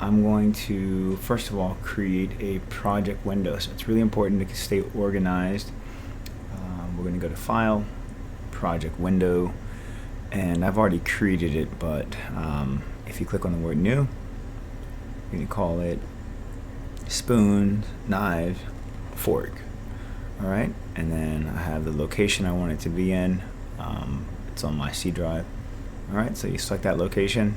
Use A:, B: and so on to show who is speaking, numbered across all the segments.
A: I'm going to first of all create a project window. So it's really important to stay organized. We're going to go to File, Project Window, and I've already created it, but if you click on the word New, you can call it Spoon, Knives, Fork. Alright, and then I have the location I want it to be in. It's on my C drive. Alright, so you select that location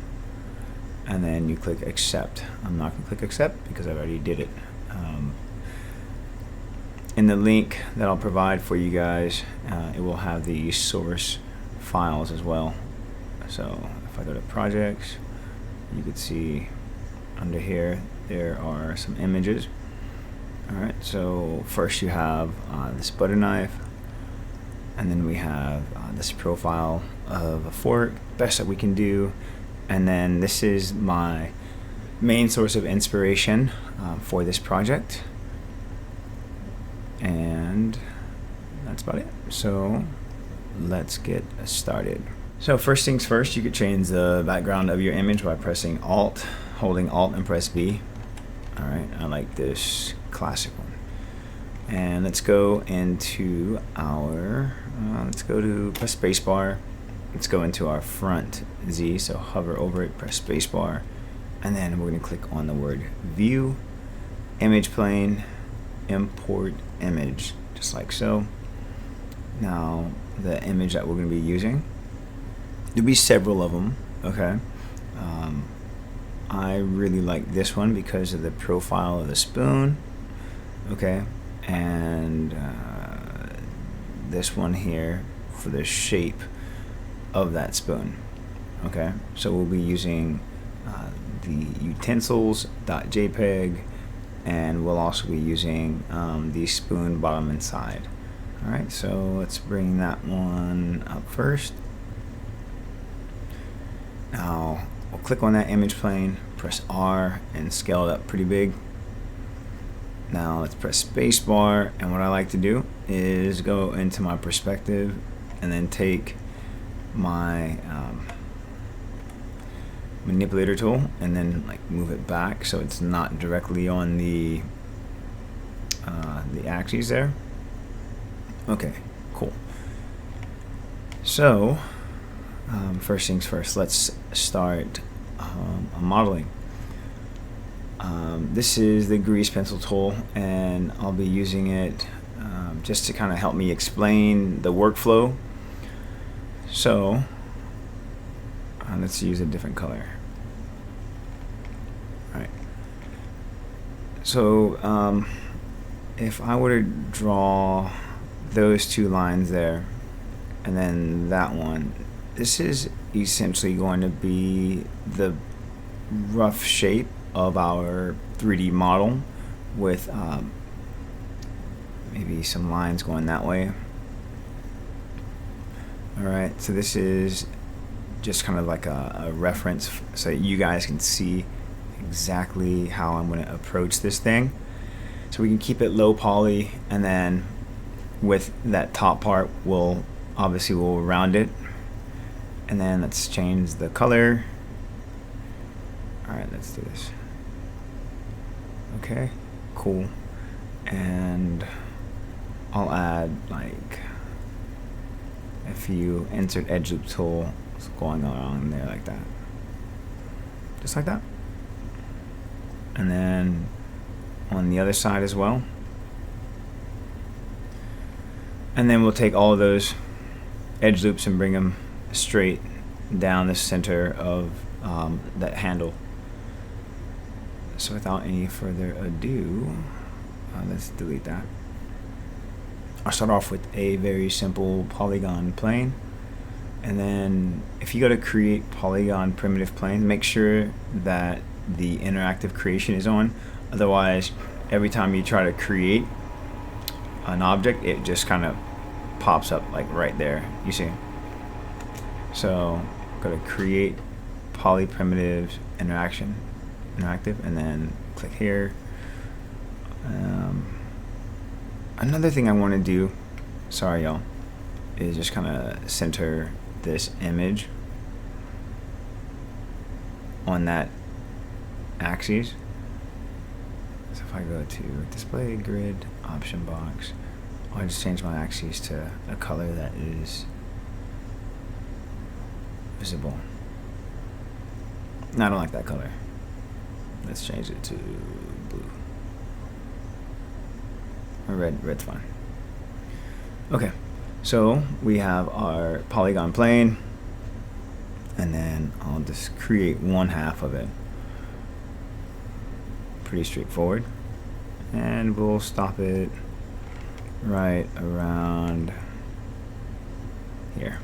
A: and then you click accept. I'm not going to click accept because I already did it. In the link that I'll provide for you guys, it will have the source files as well. So if I go to projects, you could see under here there are some images. Alright, so first you have this butter knife, and then we have this profile of a fork, best that we can do, and then this is my main source of inspiration for this project, and that's about it. So let's get started. So first things first, you could change the background of your image by pressing Alt, holding Alt and press B. Alright, I like this classic one. And let's go into our, press spacebar. Let's go into our front Z, so hover over it, press spacebar, and then we're going to click on the word View, Image Plane, Import Image, just like so. Now, the image that we're going to be using, there'll be several of them, okay? I really like this one because of the profile of the spoon, okay, and this one here for the shape of that spoon, okay. So we'll be using the utensils.jpg, and we'll also be using the spoon bottom and side. Alright, so let's bring that one up first. Now we'll click on that image plane, press R, and scale it up pretty big. Now let's press spacebar, and what I like to do is go into my perspective and then take my manipulator tool and then like move it back so it's not directly on the axes there. Okay, cool. So first things first, let's start modeling. This is the grease pencil tool, and I'll be using it just to kind of help me explain the workflow. So let's use a different color. Alright, so if I were to draw those two lines there and then that one, this is essentially going to be the rough shape of our 3D model with maybe some lines going that way. Alright, so this is just kind of like a reference so you guys can see exactly how I'm going to approach this thing. So we can keep it low poly, and then with that top part we'll round it, and then let's change the color. Alright, let's do this. Okay, cool. And I'll add like a few insert edge loop tool going along there like that. Just like that. And then on the other side as well. And then we'll take all of those edge loops and bring them straight down the center of that handle. So without any further ado, let's delete that. I'll start off with a very simple polygon plane, and then if you go to create polygon primitive plane, make sure that the interactive creation is on. Otherwise, every time you try to create an object, it just kind of pops up like right there, you see. So go to create poly primitive interactive, and then click here. Another thing I want to do, sorry y'all, is just kind of center this image on that axes. So if I go to display grid option box, I just change my axes to a color that is visible. No, I don't like that color. Let's change it to blue. Or red. Red's fine. Okay, so we have our polygon plane, and then I'll just create one half of it. Pretty straightforward. And we'll stop it right around here.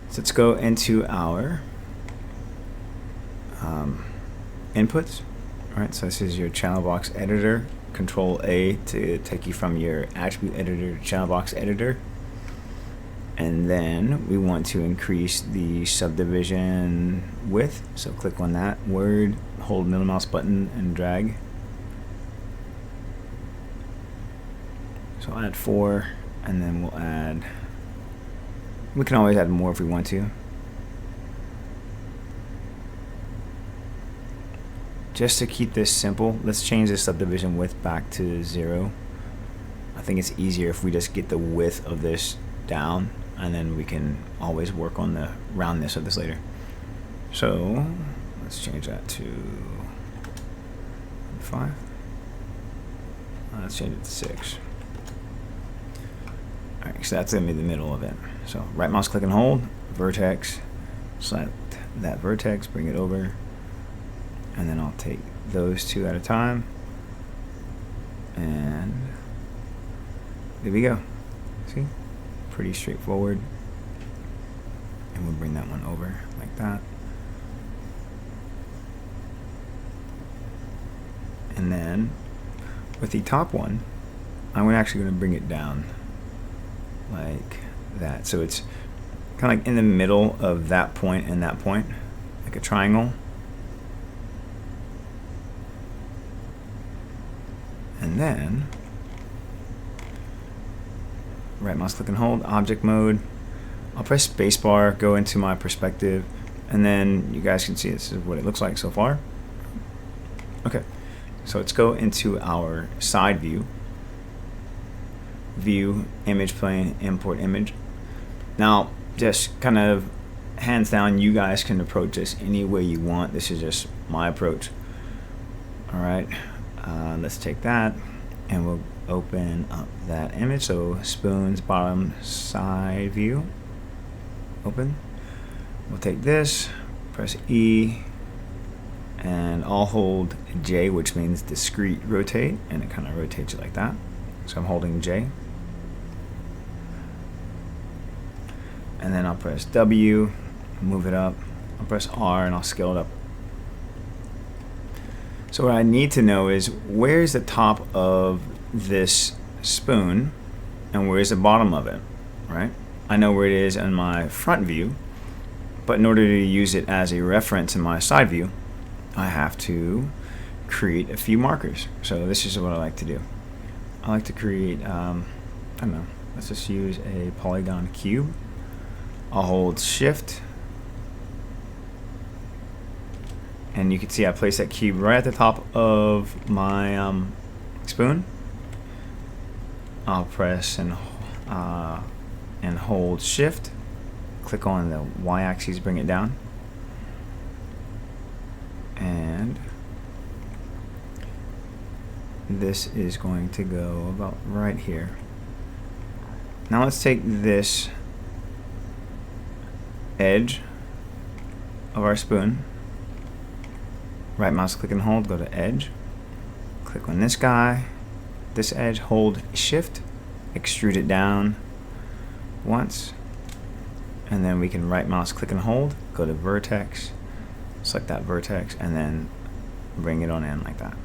A: So let's go into our inputs. All right, so this is your channel box editor. Control A to take you from your attribute editor to channel box editor. And then we want to increase the subdivision width. So click on that word, hold middle mouse button and drag. So I'll add 4, and then we'll add, we can always add more if we want to. Just to keep this simple, let's change the subdivision width back to 0. I think it's easier if we just get the width of this down, and then we can always work on the roundness of this later. So let's change that to 5. Let's change it to 6. Alright, so that's going to be the middle of it. So right mouse click and hold, vertex, select that vertex, bring it over, and then I'll take those two at a time, and there we go. See? Pretty straightforward. And we'll bring that one over like that. And then with the top one, I'm actually going to bring it down like that. So it's kind of like in the middle of that point and that point, like a triangle. And then right mouse click and hold, object mode. I'll press spacebar, go into my perspective, and then you guys can see this is what it looks like so far. Okay, so let's go into our side view. View, image plane, import image. Now, just kind of hands down, you guys can approach this any way you want. This is just my approach. All right, let's take that and we'll open up that image. So spoons, bottom side view, open. We'll take this, press E, and I'll hold J, which means discrete rotate, and it kind of rotates it like that. So I'm holding J. And then I'll press W, move it up. I'll press R and I'll scale it up. So what I need to know is where's the top of this spoon and where's the bottom of it, right? I know where it is in my front view, but in order to use it as a reference in my side view, I have to create a few markers. So this is what I like to do. I like to create, I don't know, let's just use a polygon cube. I'll hold shift, and you can see I place that cube right at the top of my spoon. I'll press and hold shift, click on the y-axis, bring it down, and this is going to go about right here. Now let's take this edge of our spoon, right mouse click and hold, go to edge, click on this guy, this edge, hold shift, extrude it down once, and then we can right mouse click and hold, go to vertex, select that vertex, and then bring it on in like that.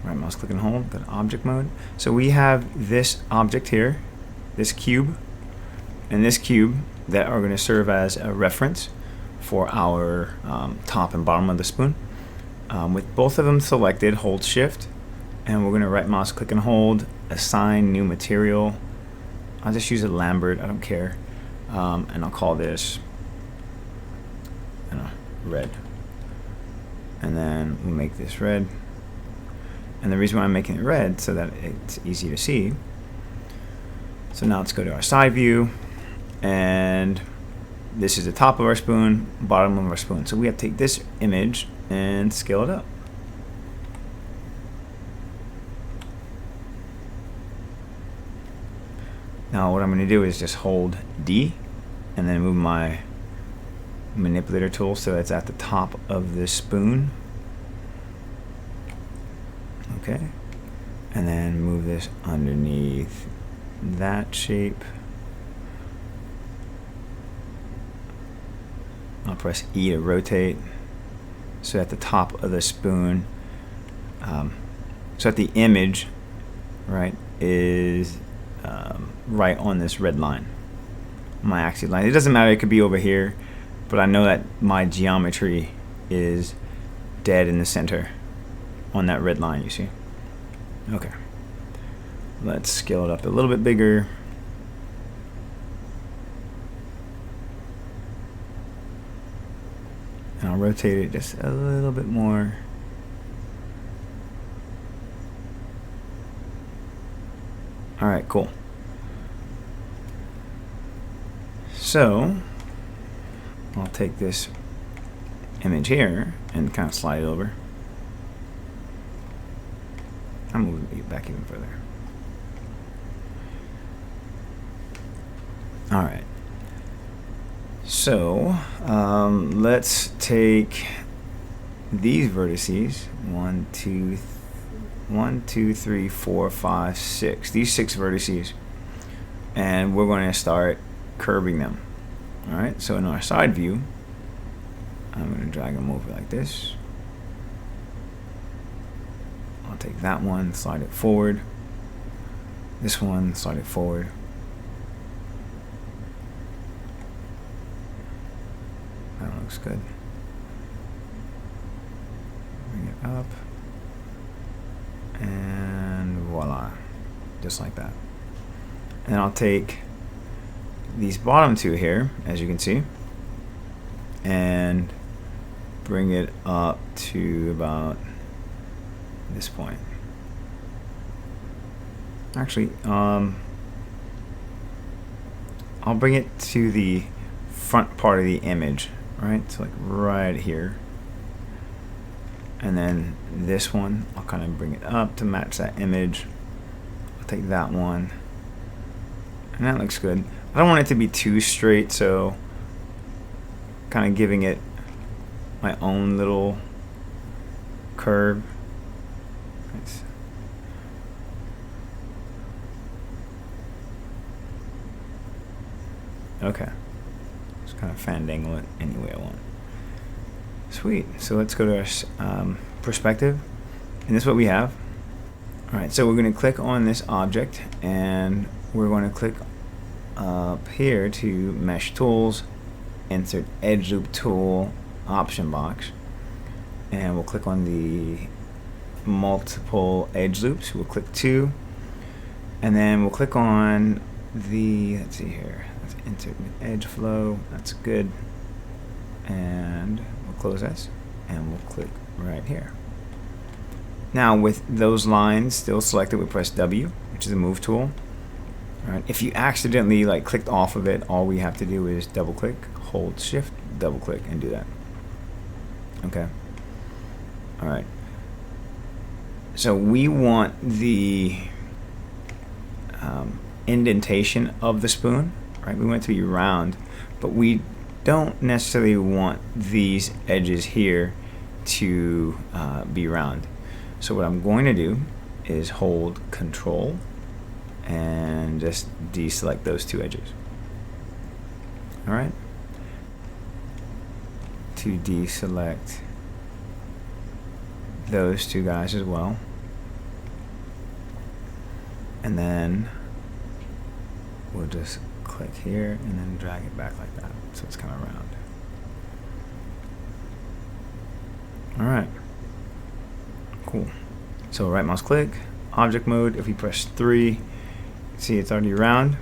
A: Right mouse click and hold, go to object mode. So we have this object here, this cube, and this cube that are going to serve as a reference for our top and bottom of the spoon. With both of them selected, hold shift, and we're going to right mouse click and hold, assign new material. I'll just use a Lambert, I don't care, and I'll call this red. and then we'll make this red. And the reason why I'm making it red so that it's easy to see. So now let's go to our side view, and this is the top of our spoon, bottom of our spoon. So we have to take this image and scale it up. Now what I'm going to do is just hold D and then move my manipulator tool so it's at the top of this spoon. Okay, and then move this underneath that shape. I'll press E to rotate. So at the top of the spoon, so at the image, right, is right on this red line, my axis line. It doesn't matter, it could be over here, but I know that my geometry is dead in the center on that red line, you see. Okay, let's scale it up a little bit bigger. And I'll rotate it just a little bit more. All right, cool. So I'll take this image here and kind of slide it over. I'm moving it back even further. All right. So let's take these vertices, 1, 2, 3, 4, 5, 6. These 6 vertices, and we're going to start curving them. All right. So in our side view, I'm going to drag them over like this. I'll take that one, slide it forward. This one, slide it forward. That looks good. Bring it up. And voila. Just like that. And I'll take these bottom two here, as you can see, and bring it up to about this point. Actually, I'll bring it to the front part of the image, right? So like right here. And then this one, I'll kind of bring it up to match that image. I'll take that one. And that looks good. I don't want it to be too straight, so kind of giving it my own little curve. Nice. Okay. Just kind of fandangle it any way I want. Sweet. So let's go to our perspective. And this is what we have. Alright, so we're going to click on this object, and we're going to click up here to Mesh Tools, insert Edge Loop Tool option box, and we'll click on the multiple edge loops. We'll click 2, and then we'll click on the, let's see here, let's insert with edge flow. That's good. And we'll close this, and we'll click right here. Now with those lines still selected, we press W, which is a move tool. All right. If you accidentally like clicked off of it, all we have to do is double click, hold shift, double click, and do that. Okay. All right. So we want the indentation of the spoon, right? We want it to be round, but we don't necessarily want these edges here to be round. So what I'm going to do is hold Control and just deselect those 2 edges. All right. To deselect those 2 guys as well. And then we'll just click here and then drag it back like that, so it's kind of round. All right. Cool. So right mouse click, object mode. If we press 3, see it's already round.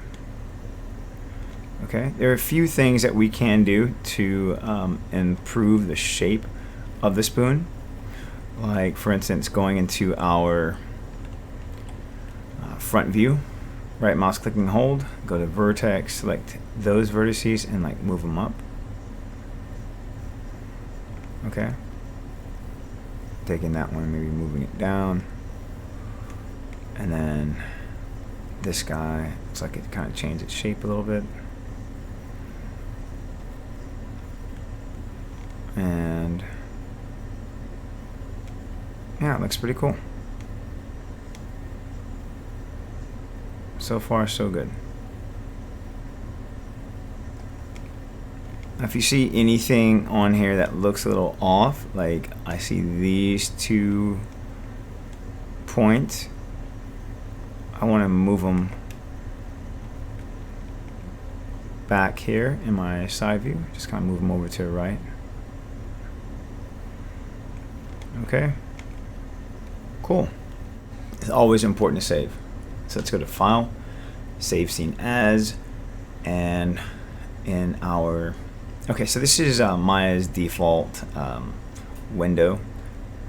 A: Okay. There are a few things that we can do to improve the shape of the spoon. Like for instance, going into our front view, right mouse click and hold, go to vertex, select those vertices and like move them up. Okay. Taking that one, maybe moving it down. And then this guy, looks like it kind of changed its shape a little bit. And yeah, it looks pretty cool. So far, so good. Now, if you see anything on here that looks a little off, like I see these 2 points, I want to move them back here in my side view. Just kind of move them over to the right. Okay. Cool. It's always important to save. So let's go to File, Save Scene As, and in our... Okay, so this is Maya's default window.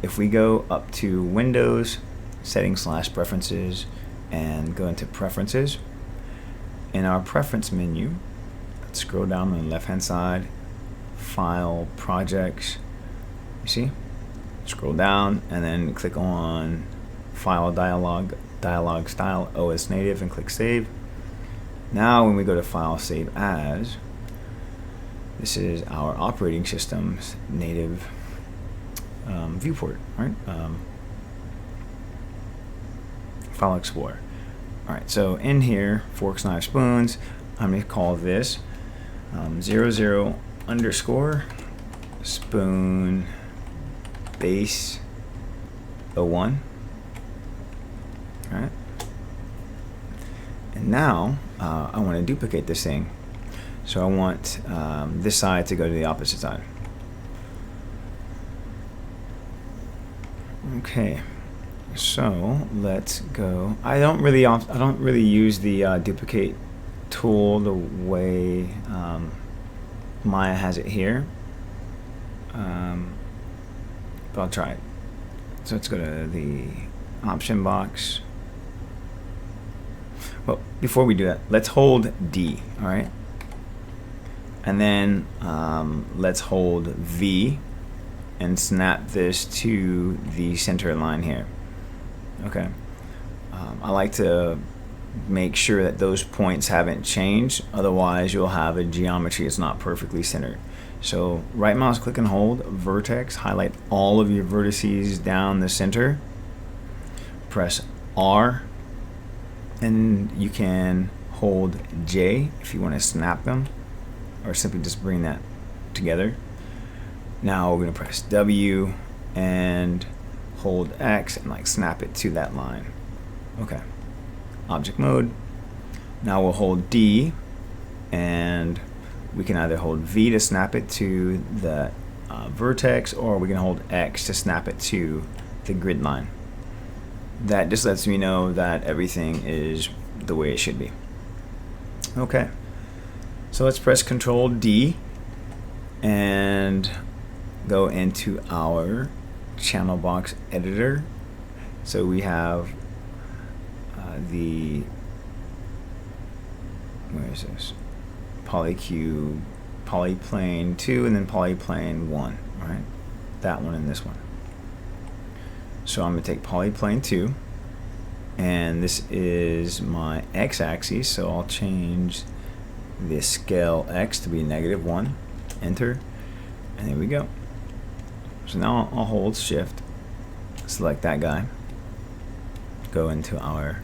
A: If we go up to Windows, Settings/Preferences, and go into Preferences, in our Preference menu, let's scroll down on the left-hand side, File, Projects, you see? Scroll down, and then click on File Dialog Style, OS Native, and click Save. Now when we go to File, Save As, this is our operating system's native viewport, right? File Explorer. Alright, so in here, forks, knives, spoons, I'm going to call this 00 underscore spoon base 01. Alright. And now I want to duplicate this thing. So I want this side to go to the opposite side. Okay. So let's go. I don't really use the duplicate tool the way Maya has it here. But I'll try it. So let's go to the option box. Well, before we do that, let's hold D, all right? And then let's hold V and snap this to the center line here. Okay. I like to make sure that those points haven't changed, otherwise you'll have a geometry that's not perfectly centered. So right mouse click and hold, vertex, highlight all of your vertices down the center, press R, and you can hold J if you want to snap them, or simply just bring that together. Now we're going to press W and hold X and like snap it to that line. Okay. Object mode. Now we'll hold D and we can either hold V to snap it to the vertex, or we can hold X to snap it to the grid line. That just lets me know that everything is the way it should be. Okay. So let's press Control D and go into our channel box editor. So we have the, where is this? Polycube, Polyplane 2, and then Polyplane 1, right? That one and this one. So I'm going to take Polyplane 2, and this is my x-axis, so I'll change the scale x to be -1, enter, and there we go. So now I'll hold shift, select that guy, go into our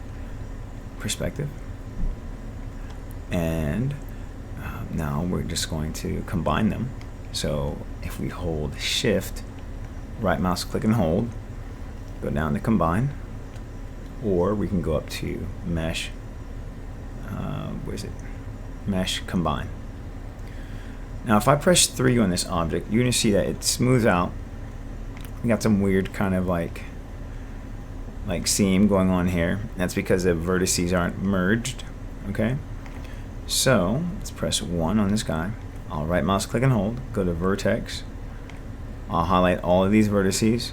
A: perspective, and now we're just going to combine them. So if we hold shift, right mouse click and hold, go down to combine, or we can go up to mesh, where is it? Mesh combine. Now if I press 3 on this object, you're going to see that it smooths out. We got some weird kind of like seam going on here. That's because the vertices aren't merged. Okay, so let's press 1 on this guy. I'll right mouse click and hold, go to vertex. I'll highlight all of these vertices,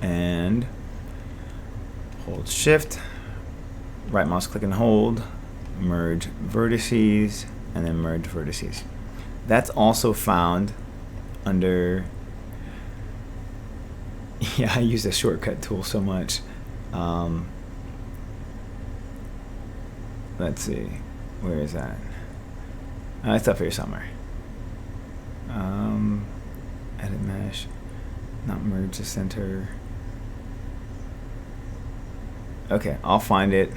A: and hold shift, right mouse click and hold, merge vertices, and then merge vertices. That's also found under, yeah, I use the shortcut tool so much. Let's see, where is that? It's up here somewhere. Edit mesh, not merge the center. Okay, I'll find it,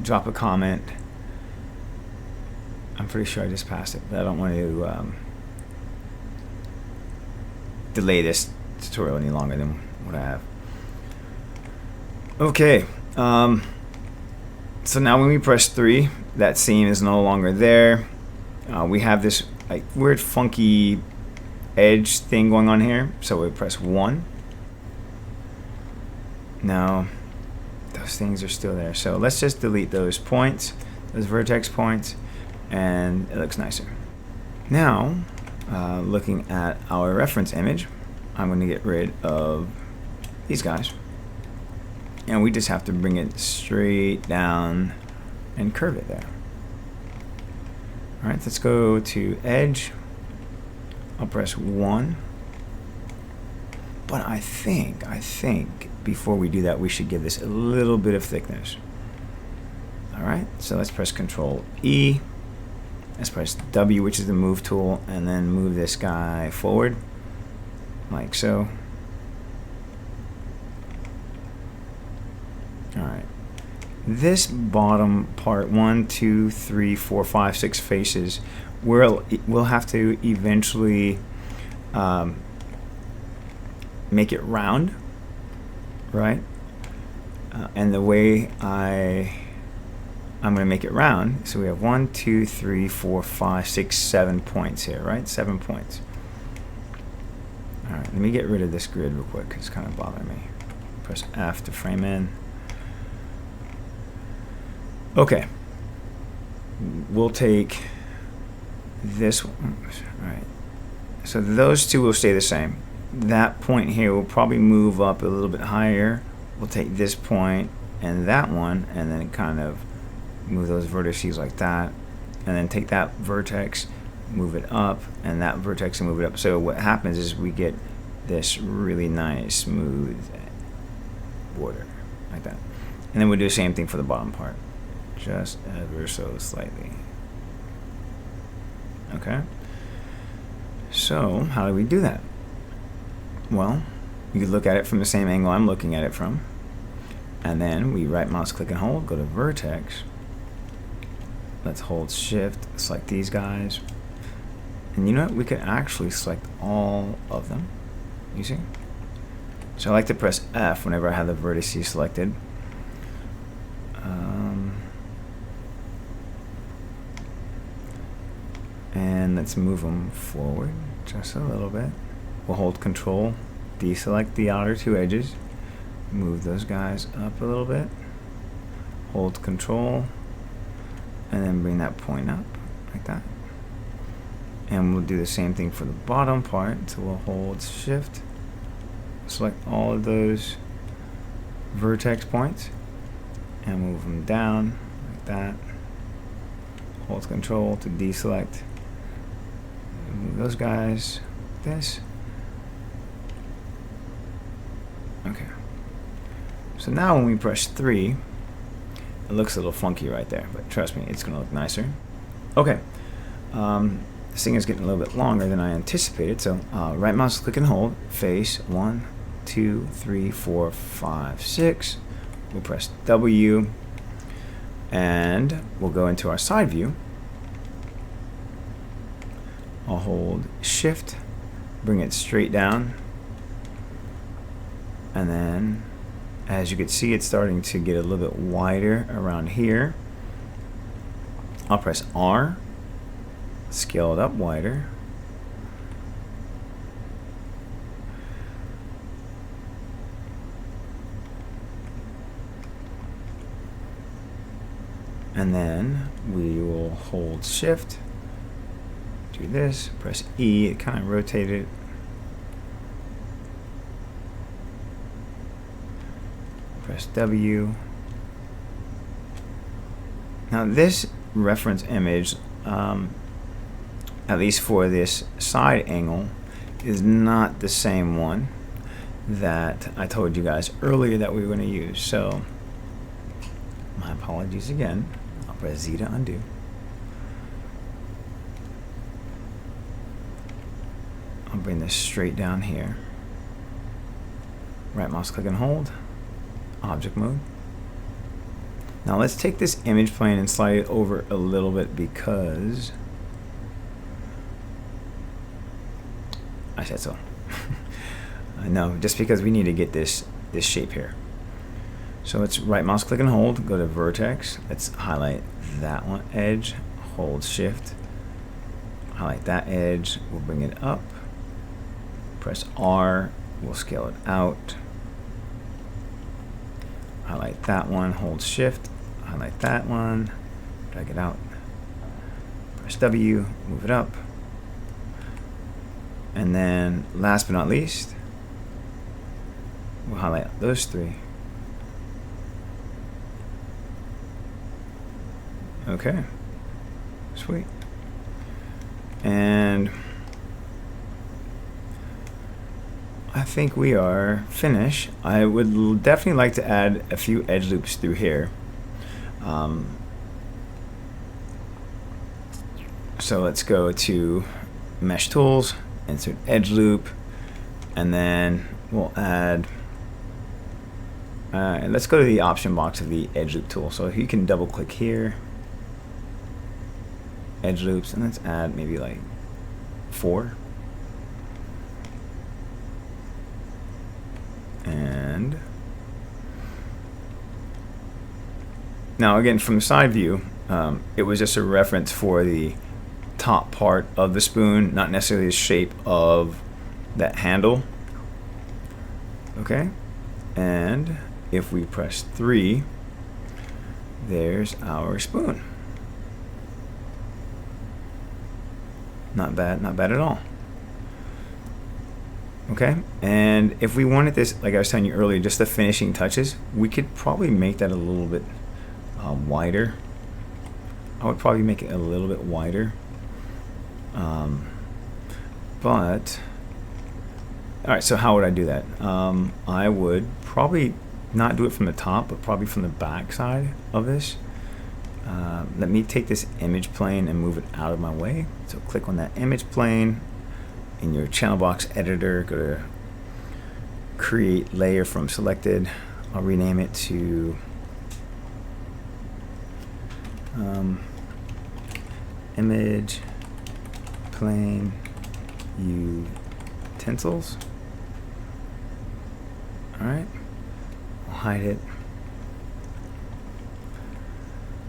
A: drop a comment. I'm pretty sure I just passed it, but I don't want to delay this tutorial any longer than what I have. Okay, so now when we press 3, that scene is no longer there. We have this like weird funky edge thing going on here, so we press 1. Now those things are still there, so let's just delete those points, those vertex points, and it looks nicer. Now looking at our reference image, I'm going to get rid of these guys, and we just have to bring it straight down and curve it there. Alright, let's go to edge. I'll press 1. But I think before we do that, we should give this a little bit of thickness. Alright, so let's press Control E. Let's press W, which is the move tool, and then move this guy forward, like so. Alright. This bottom part, 1, 2, 3, 4, 5, 6 faces, we'll have to eventually make it round, right? And the way I'm going to make it round, so we have 1, 2, 3, 4, 5, 6, 7 points here, right? 7 points. All right, let me get rid of this grid real quick. It's kind of bothering me. Press F to frame in. Okay, we'll take this one. All right, so those two will stay the same. That point here will probably move up a little bit higher. We'll take this point and that one, and then kind of move those vertices like that, and then take that vertex, move it up, and that vertex and move it up. So what happens is we get this really nice smooth border like that, and then we'll do the same thing for the bottom part, just ever so slightly. Okay, so how do we do that? Well, you can look at it from the same angle I'm looking at it from, and then we right mouse click and hold, go to vertex, let's hold shift, select these guys, and you know what, we could actually select all of them, you see? So I like to press F whenever I have the vertices selected. And let's move them forward just a little bit. We'll hold Control, deselect the outer two edges, move those guys up a little bit, hold Control, and then bring that point up like that. And we'll do the same thing for the bottom part, so we'll hold Shift, select all of those vertex points, and move them down like that. Hold Control to deselect, move those guys like this. Okay. So now when we press 3, it looks a little funky right there, but trust me, it's going to look nicer. Okay. This thing is getting a little bit longer than I anticipated, so right mouse click and hold, face 1, 2, 3, 4, 5, 6. We'll press W, and we'll go into our side view. I'll hold Shift, bring it straight down, and then as you can see, it's starting to get a little bit wider around here. I'll press R, scale it up wider, and then we will hold Shift, do this, press E, it kind of rotate it, press W. Now this reference image, at least for this side angle, is not the same one that I told you guys earlier that we were going to use. So my apologies again. I'll press Z to undo. I'll bring this straight down here. Right mouse click and hold. Object mode. Now let's take this image plane and slide it over a little bit because I said so. No, just because we need to get this shape here. So let's right mouse click and hold, go to vertex. Let's highlight that one edge, hold shift, highlight that edge, we'll bring it up. Press R, we'll scale it out. Highlight that one, hold shift, highlight that one, drag it out. Press W, move it up. And then last but not least, we'll highlight those three. Okay, sweet. And I think we are finished. I would definitely like to add a few edge loops through here. So let's go to Mesh Tools, insert edge loop, and then we'll add, let's go to the option box of the edge loop tool. So you can double click here, edge loops, and let's add maybe like 4. And now again, from the side view, it was just a reference for the top part of the spoon, not necessarily the shape of that handle. Okay, and if we press 3, there's our spoon. Not bad, not bad at all. Okay, and if we wanted this, like I was telling you earlier, just the finishing touches, we could probably make that a little bit wider. I would probably make it a little bit wider. But all right, so how would I do that? I would probably not do it from the top, but probably from the back side of this. Let me take this image plane and move it out of my way. So click on that image plane in your channel box editor, go to create layer from selected. I'll rename it to image plane utensils. All right, I'll hide it.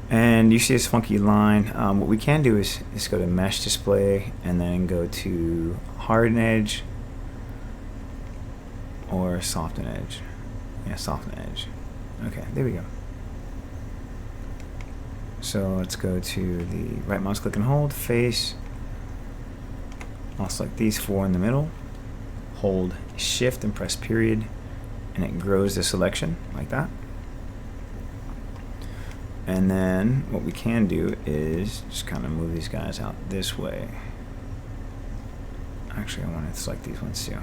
A: And you see this funky line. What we can do is go to mesh display and then go to harden edge or soften edge. Yeah, soften edge. Okay, there we go. So let's go to the right mouse click and hold, face. I'll select these 4 in the middle, hold shift and press period, and it grows the selection like that. And then what we can do is just kind of move these guys out this way. Actually, I want to select these ones too.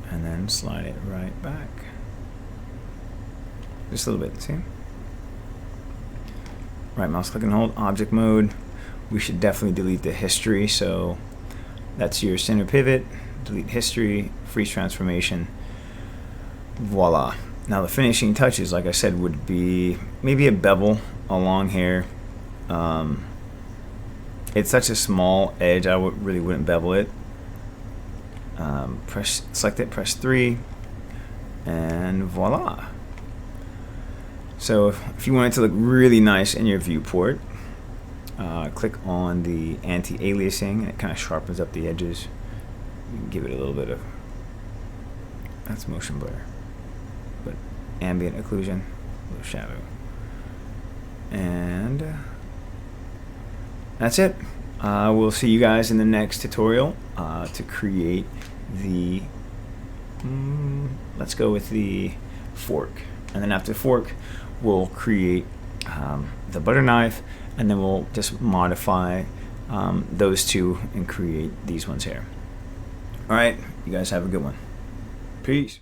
A: And then slide it right back. Just a little bit, see? Right mouse click and hold, object mode. We should definitely delete the history, so that's your center pivot, delete history, freeze transformation, voila. Now the finishing touches, like I said, would be maybe a bevel along here. It's such a small edge, I really wouldn't bevel it. Select it, press 3, and voila. So if you want it to look really nice in your viewport, click on the anti-aliasing, and it kind of sharpens up the edges. You can give it a little bit of, that's motion blur, but ambient occlusion, a little shadow. And that's it. We'll see you guys in the next tutorial to create the let's go with the fork. And then after the fork, we'll create the butter knife, and then we'll just modify those two and create these ones here. All right, you guys have a good one. Peace.